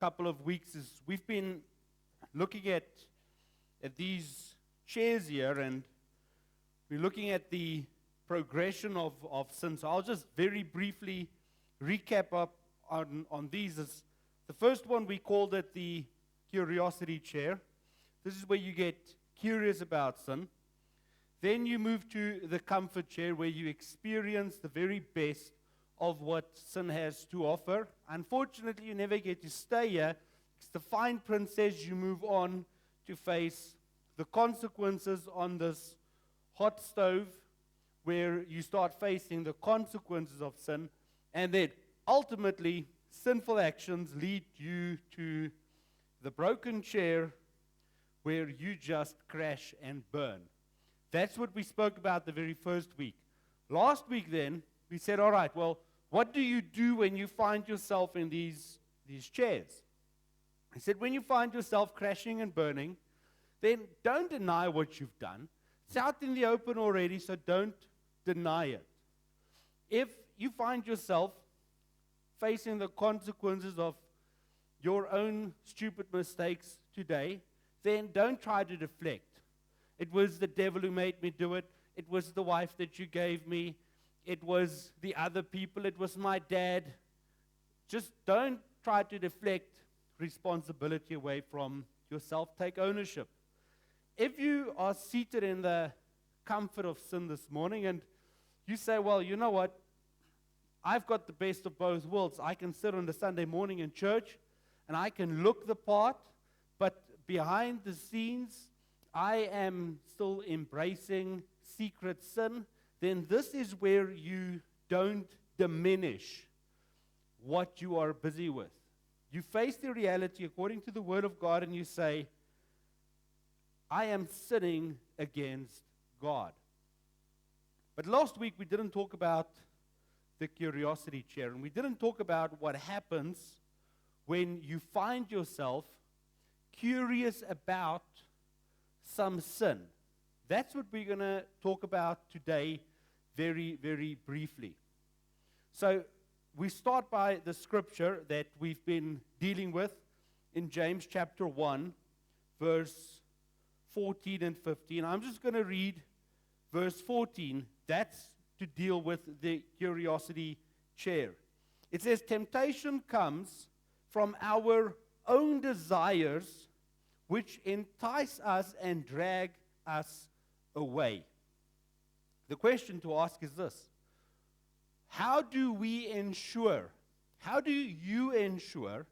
couple of weeks is we've been looking at these chairs here, and we're looking at the progression of sin. So I'll just very briefly recap up on these. The first one, we called it the curiosity chair. This is where you get curious about sin. Then you move to the comfort chair, where you experience the very best of what sin has to offer. Unfortunately, you never get to stay here, because the fine print says you move on to face the consequences on this hot stove, where you start facing the consequences of sin, and then ultimately sinful actions lead you to the broken chair, where you just crash and burn. That's what we spoke about the very first week. Last week then, we said, all right, well, what do you do when you find yourself in these chairs? I said, when you find yourself crashing and burning, then don't deny what you've done. It's out in the open already, so don't deny it. If you find yourself facing the consequences of your own stupid mistakes today, then don't try to deflect. It was the devil who made me do it. It was the wife that you gave me. It was the other people. It was my dad. Just don't try to deflect responsibility away from yourself. Take ownership. If you are seated in the comfort of sin this morning and you say, well, you know what? I've got the best of both worlds. I can sit on a Sunday morning in church and I can look the part, but behind the scenes, I am still embracing secret sin. Then this is where you don't diminish what you are busy with. You face the reality according to the Word of God and you say, I am sinning against God. But last week we didn't talk about the curiosity chair, and we didn't talk about what happens when you find yourself curious about some sin. That's what we're going to talk about today very, very briefly. So we start by the scripture that we've been dealing with in James chapter 1, verse 14 and 15. I'm just going to read verse 14. That's to deal with the curiosity chair. It says, temptation comes from our own desires, which entice us and drag us away. The question to ask is this: how do you ensure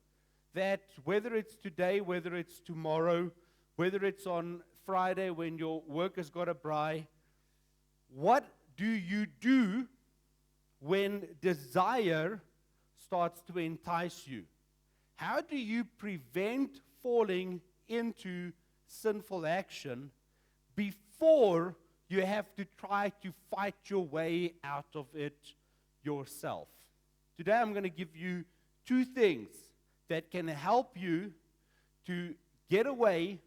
that whether it's today, whether it's tomorrow, whether it's on Friday when your workers got a braai, what do you do when desire starts to entice you? How do you prevent falling into sinful action before you have to try to fight your way out of it yourself? Today I'm going to give you two things that can help you to get away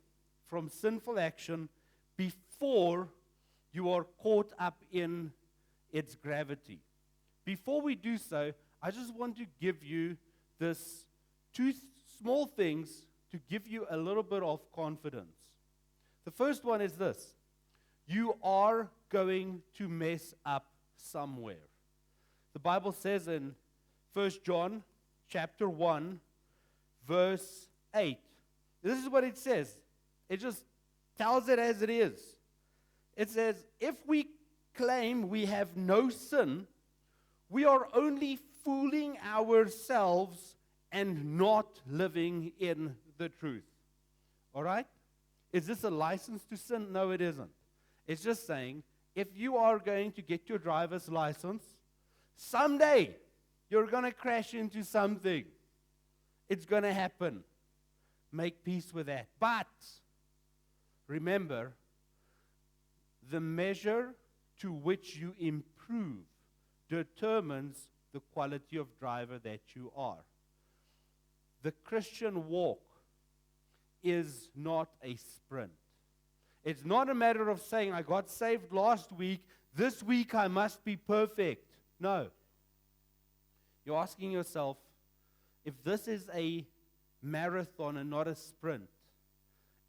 from sinful action before you are caught up in its gravity. Before we do so, I just want to give you this two small things to give you a little bit of confidence. The first one is this: you are going to mess up somewhere. The Bible says in 1 John chapter 1, verse 8. This is what it says. It just tells it as it is. It says, if we claim we have no sin, we are only fooling ourselves and not living in the truth. All right? Is this a license to sin? No, it isn't. It's just saying, if you are going to get your driver's license, someday you're going to crash into something. It's going to happen. Make peace with that. But remember, the measure to which you improve determines the quality of driver that you are. The Christian walk is not a sprint. It's not a matter of saying, I got saved last week, this week I must be perfect. No. You're asking yourself, if this is a marathon and not a sprint.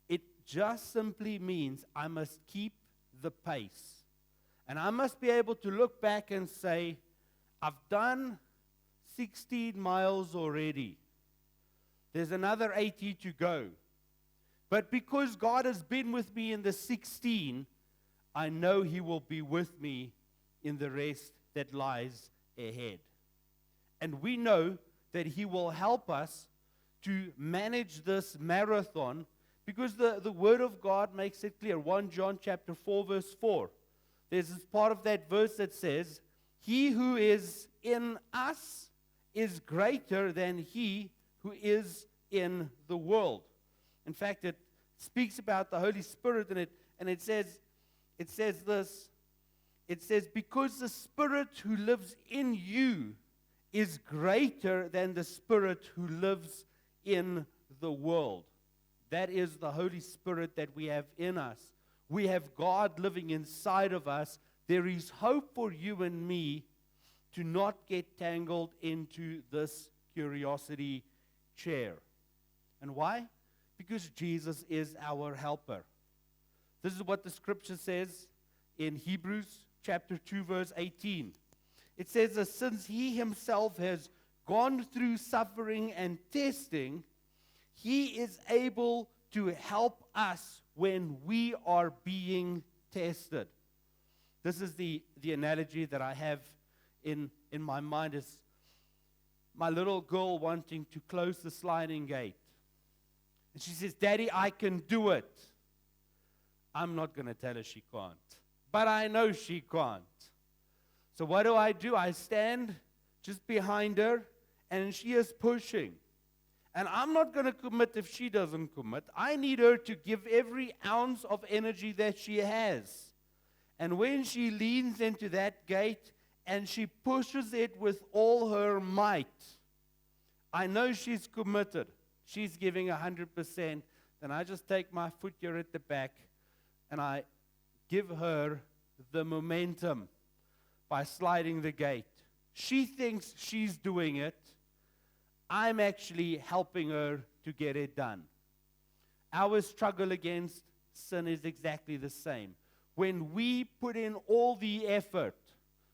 It just simply means I must keep the pace. And I must be able to look back and say, I've done 16 miles already. There's another 80 to go. But because God has been with me in the 16, I know He will be with me in the rest that lies ahead. And we know that He will help us to manage this marathon because the Word of God makes it clear. 1 John chapter 4, verse 4. There's this part of that verse that says, He who is in us is greater than he who is in the world. In fact, it speaks about the Holy Spirit and it says this. It says, because the Spirit who lives in you is greater than the Spirit who lives in the world. That is the Holy Spirit that we have in us. We have God living inside of us. There is hope for you and me to not get tangled into this curiosity chair. And why? Because Jesus is our helper. This is what the scripture says in Hebrews chapter 2, verse 18. It says that since He Himself has gone through suffering and testing, He is able to help us when we are being tested. This is the analogy that I have in my mind is my little girl wanting to close the sliding gate. And she says, Daddy, I can do it. I'm not going to tell her she can't. But I know she can't. So what do? I stand just behind her, and she is pushing. And I'm not going to commit if she doesn't commit. I need her to give every ounce of energy that she has. And when she leans into that gate and she pushes it with all her might, I know she's committed. She's giving 100%. Then I just take my foot here at the back and I give her the momentum by sliding the gate. She thinks she's doing it. I'm actually helping her to get it done. Our struggle against sin is exactly the same. When we put in all the effort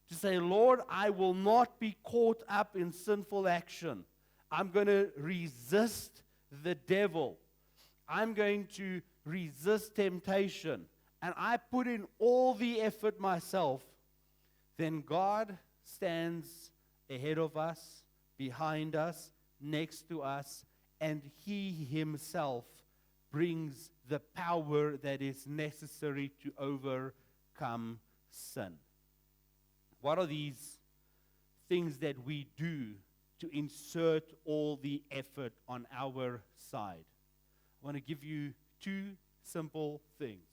to say, Lord, I will not be caught up in sinful action. I'm going to resist the devil. I'm going to resist temptation. And I put in all the effort myself. Then God stands ahead of us, behind us, next to us, and He Himself brings the power that is necessary to overcome sin. What are these things that we do to insert all the effort on our side? I want to give you two simple things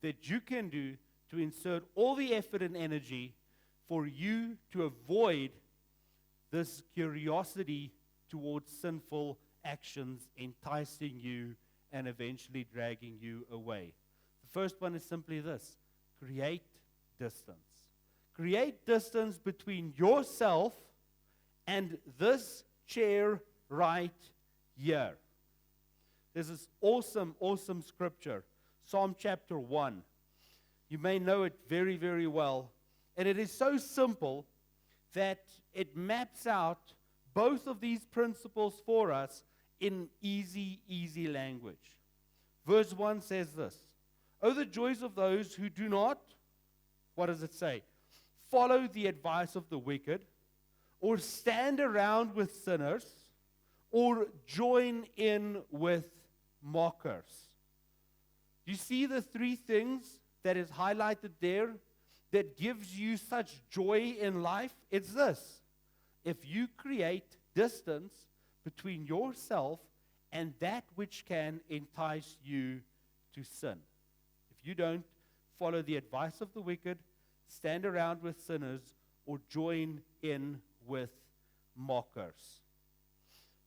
that you can do to insert all the effort and energy for you to avoid this curiosity towards sinful actions enticing you and eventually dragging you away. The first one is simply this: create distance. Create distance between yourself and this chair right here. There's this awesome scripture, Psalm chapter 1. You may know it very, very well. And it is so simple that it maps out both of these principles for us in easy language. Verse 1 says this: Oh, the joys of those who do not, what does it say? Follow the advice of the wicked, or stand around with sinners, or join in with mockers. You see the three things that is highlighted there that gives you such joy in life? It's this: if you create distance between yourself and that which can entice you to sin. If you don't follow the advice of the wicked, stand around with sinners, or join in with mockers.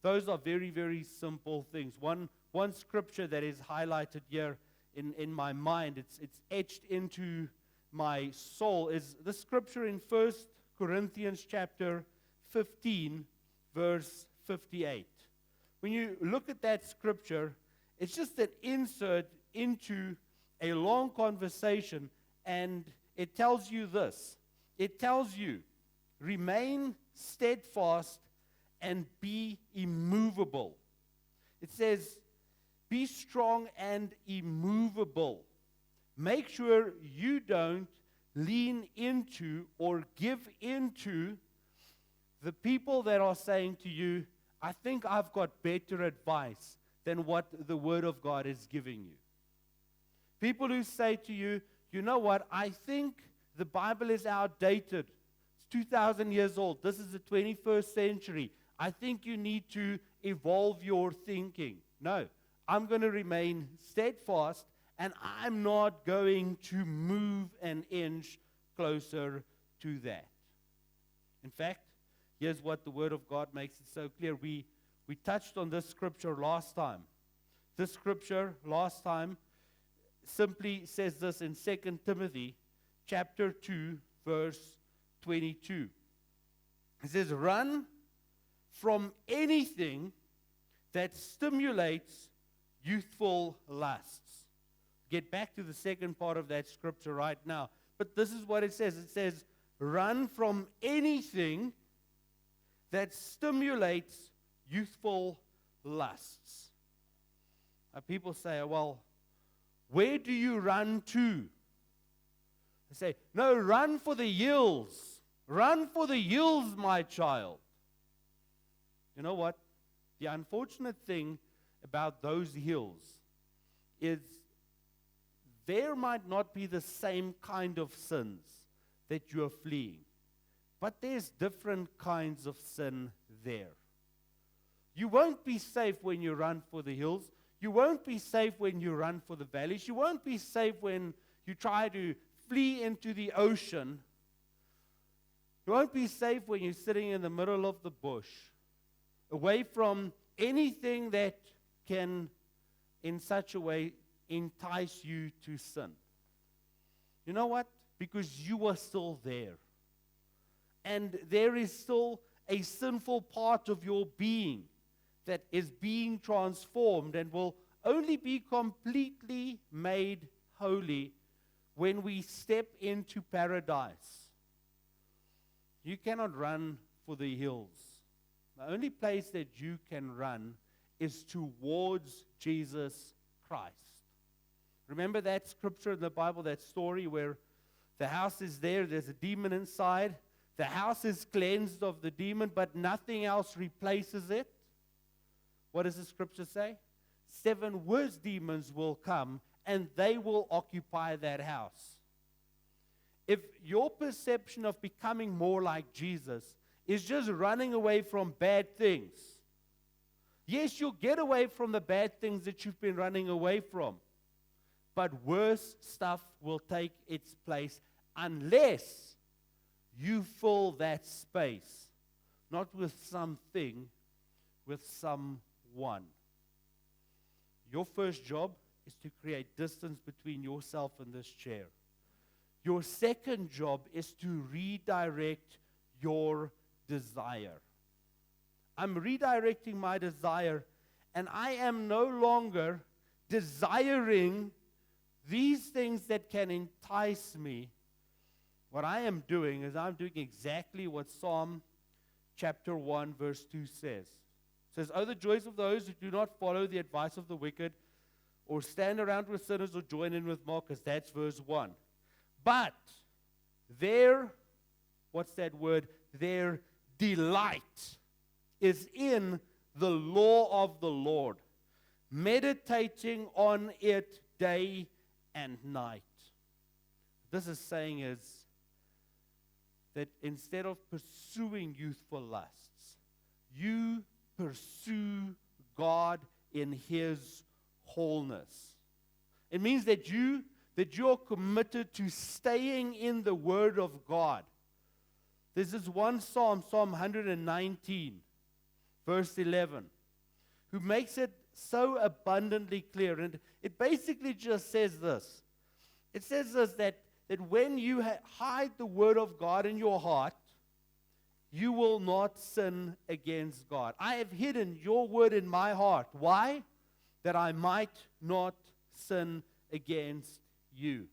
Those are very, very simple things. One scripture that is highlighted here in my mind, it's etched into my soul, is the scripture in 1 Corinthians chapter 15, verse 58. when you look at that scripture, it's just an insert into a long conversation, and it tells you this. It tells you, remain steadfast and be immovable. It says, be strong and immovable. Make sure you don't lean into or give into the people that are saying to you, I think I've got better advice than what the Word of God is giving you. People who say to you, you know what, I think the Bible is outdated. It's 2,000 years old. This is the 21st century. I think you need to evolve your thinking. No, I'm going to remain steadfast, and I'm not going to move an inch closer to that. In fact, here's what the Word of God makes it so clear. We touched on this scripture last time. This scripture last time simply says this in 2 Timothy chapter 2, verse 22. It says, run from anything that stimulates youthful lusts. Get back to the second part of that scripture right now. But this is what it says. It says, run from anything that stimulates youthful lusts. Now, people say, well, where do you run to? They say, no, run for the hills. Run for the hills, my child. You know what? The unfortunate thing about those hills is there might not be the same kind of sins that you are fleeing, but there's different kinds of sin there. You won't be safe when you run for the hills. You won't be safe when you run for the valleys. You won't be safe when you try to flee into the ocean. You won't be safe when you're sitting in the middle of the bush, away from anything that can, in such a way, entice you to sin. You know what? Because you are still there. And there is still a sinful part of your being that is being transformed and will only be completely made holy when we step into paradise. You cannot run for the hills. The only place that you can run is towards Jesus Christ. Remember that scripture in the Bible, that story where the house is there, there's a demon inside. The house is cleansed of the demon, but nothing else replaces it. What does the scripture say? 7 worse demons will come, and they will occupy that house. If your perception of becoming more like Jesus is just running away from bad things, yes, you'll get away from the bad things that you've been running away from, but worse stuff will take its place unless you fill that space, not with something, with someone. Your first job is to create distance between yourself and this chair. Your second job is to redirect your desire. I'm redirecting my desire, and I am no longer desiring these things that can entice me. What I am doing is I'm doing exactly what Psalm chapter 1 verse 2 says. It says, oh, the joys of those who do not follow the advice of the wicked, or stand around with sinners, or join in with mockers. That's verse 1. But what's that word? Their delight is in the law of the Lord, meditating on it day and night. This is saying is that instead of pursuing youthful lusts, you pursue God in His wholeness. It means that you're committed to staying in the Word of God. There's this one Psalm 119, verse 11, who makes it so abundantly clear. And it basically just says this. It says this, that when you hide the Word of God in your heart, you will not sin against God. I have hidden your word in my heart. Why? That I might not sin against you.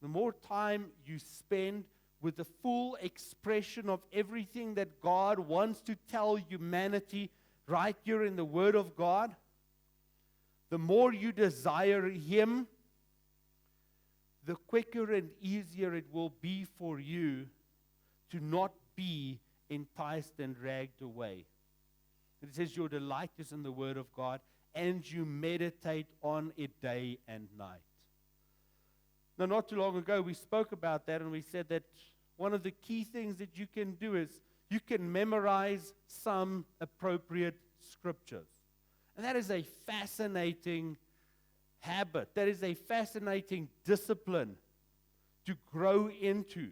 The more time you spend with the full expression of everything that God wants to tell humanity right here in the Word of God, the more you desire Him, the quicker and easier it will be for you to not be enticed and dragged away. It says your delight is in the Word of God, and you meditate on it day and night. Now, not too long ago, we spoke about that, and we said that one of the key things that you can do is you can memorize some appropriate scriptures. And that is a fascinating habit. That is a fascinating discipline to grow into.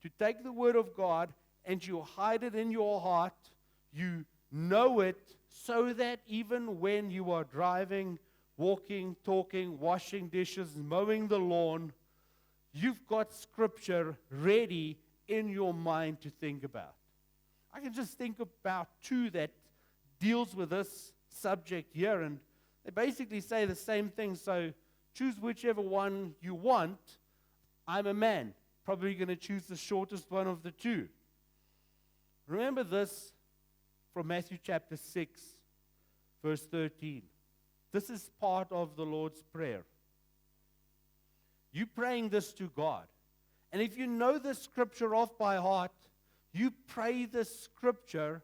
To take the Word of God and you hide it in your heart, you know it, so that even when you are driving, walking, talking, washing dishes, mowing the lawn, you've got Scripture ready in your mind to think about. I can just think about two that deals with this subject here, and they basically say the same thing. So choose whichever one you want. I'm a man. Probably going to choose the shortest one of the two. Remember this from Matthew chapter 6, verse 13. This is part of the Lord's Prayer. You praying this to God. And if you know the scripture off by heart, you pray this scripture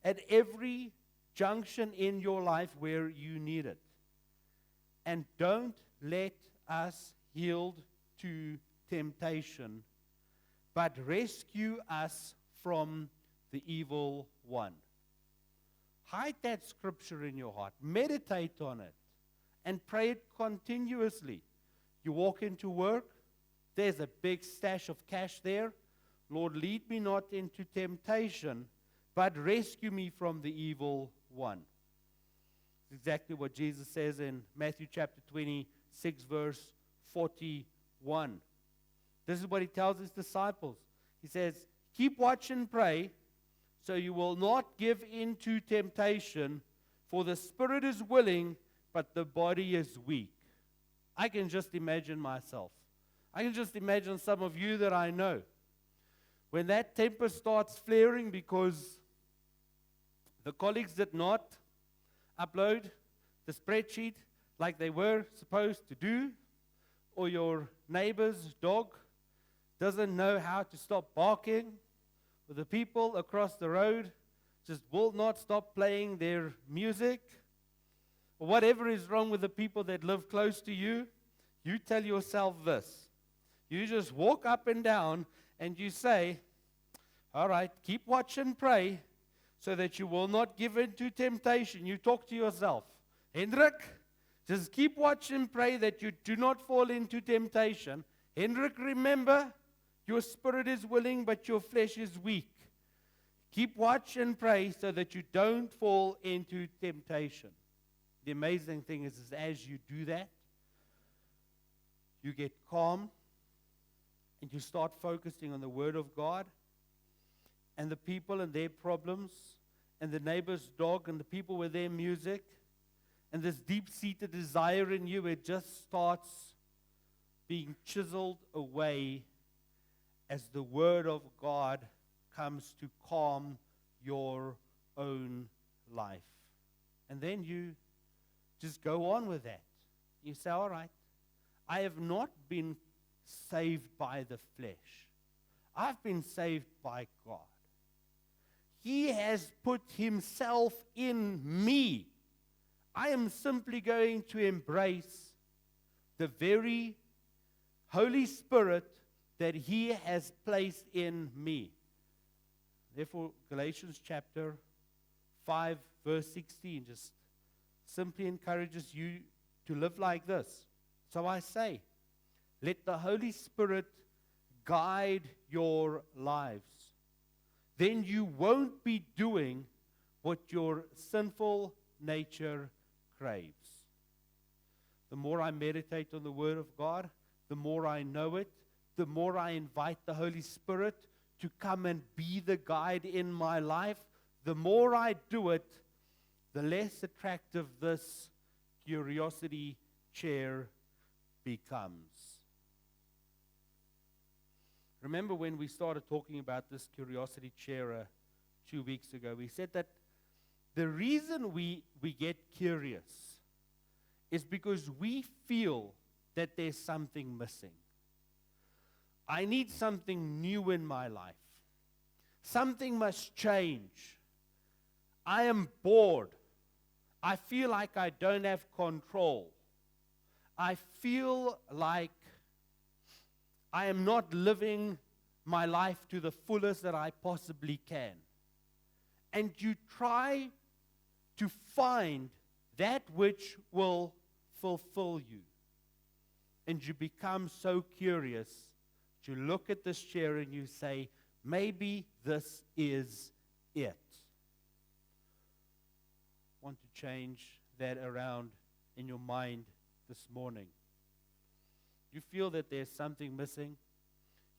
at every junction in your life where you need it. And don't let us yield to temptation, but rescue us from the evil one. Hide that scripture in your heart. Meditate on it. And pray it continuously. You walk into work, there's a big stash of cash there. Lord, lead me not into temptation, but rescue me from the evil one. It's exactly what Jesus says in Matthew chapter 26, verse 41. This is what He tells His disciples. He says, keep watch and pray, so you will not give in to temptation, for the spirit is willing, but the body is weak. I can just imagine myself. I can just imagine some of you that I know. When that temper starts flaring because the colleagues did not upload the spreadsheet like they were supposed to do, or your neighbor's dog doesn't know how to stop barking, or the people across the road just will not stop playing their music, or whatever is wrong with the people that live close to you, you tell yourself this. You just walk up and down and you say, all right, keep watch and pray so that you will not give in to temptation. You talk to yourself, Hendrik, just keep watch and pray that you do not fall into temptation. Hendrik, remember, your spirit is willing, but your flesh is weak. Keep watch and pray so that you don't fall into temptation. The amazing thing is as you do that, you get calm and you start focusing on the Word of God and the people and their problems and the neighbor's dog and the people with their music and this deep-seated desire in you. It just starts being chiseled away as the Word of God comes to calm your own life. And then you just go on with that. You say, all right, I have not been saved by the flesh. I've been saved by God. He has put Himself in me. I am simply going to embrace the very Holy Spirit that He has placed in me. Therefore, Galatians chapter 5, verse 16 just simply encourages you to live like this. So I say, let the Holy Spirit guide your lives. Then you won't be doing what your sinful nature craves. The more I meditate on the Word of God, the more I know it, the more I invite the Holy Spirit to come and be the guide in my life, the more I do it, the less attractive this curiosity chair becomes. Remember when we started talking about this curiosity chair 2 weeks ago, we said that the reason we get curious is because we feel that there's something missing. I need something new in my life. Something must change. I am bored. I feel like I don't have control. I feel like I am not living my life to the fullest that I possibly can. And you try to find that which will fulfill you. And you become so curious. You look at this chair and you say, maybe this is it. I want to change that around in your mind this morning. You feel that there's something missing.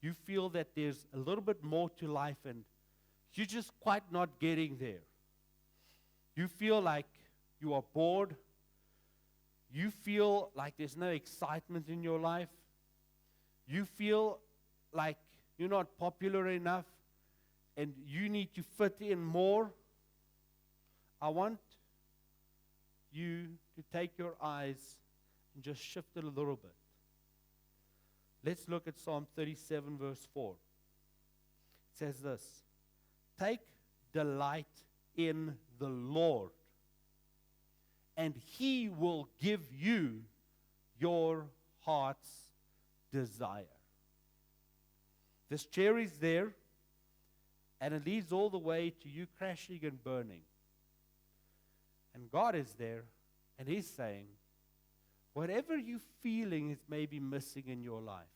You feel that there's a little bit more to life and you're just quite not getting there. You feel like you are bored. You feel like there's no excitement in your life. You feel like you're not popular enough and you need to fit in more. I want you to take your eyes and just shift it a little bit. Let's look at Psalm 37, verse 4. It says this, take delight in the Lord, and He will give you your heart's desire. This chair is there, and it leads all the way to you crashing and burning. And God is there, and He's saying, whatever you're feeling is maybe missing in your life,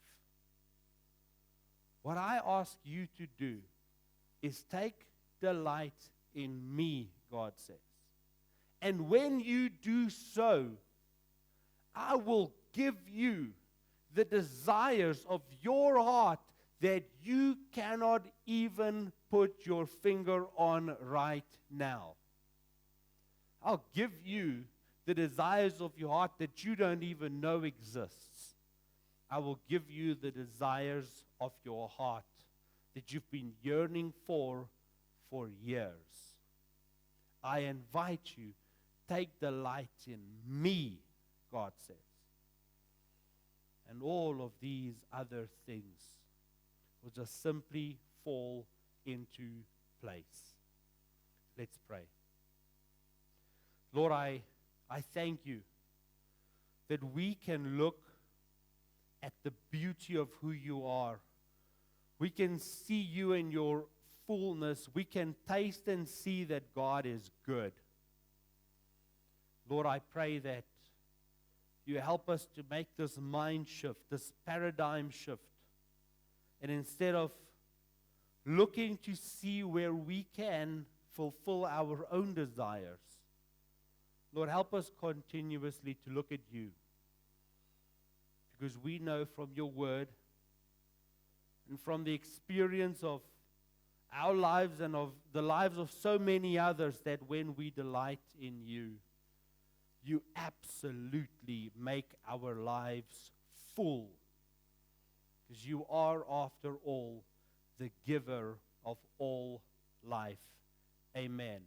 what I ask you to do is take delight in me, God says. And when you do so, I will give you the desires of your heart that you cannot even put your finger on right now. I'll give you the desires of your heart that you don't even know exists. I will give you the desires of your heart that you've been yearning for years. I invite you, take delight in me, God says. And all of these other things will just simply fall into place. Let's pray. Lord, I thank you that we can look at the beauty of who you are. We can see you in your fullness. We can taste and see that God is good. Lord, I pray that you help us to make this mind shift, this paradigm shift. And instead of looking to see where we can fulfill our own desires, Lord, help us continuously to look at you. Because we know from your word and from the experience of our lives and of the lives of so many others that when we delight in you, you absolutely make our lives full. Because you are, after all, the giver of all life. Amen.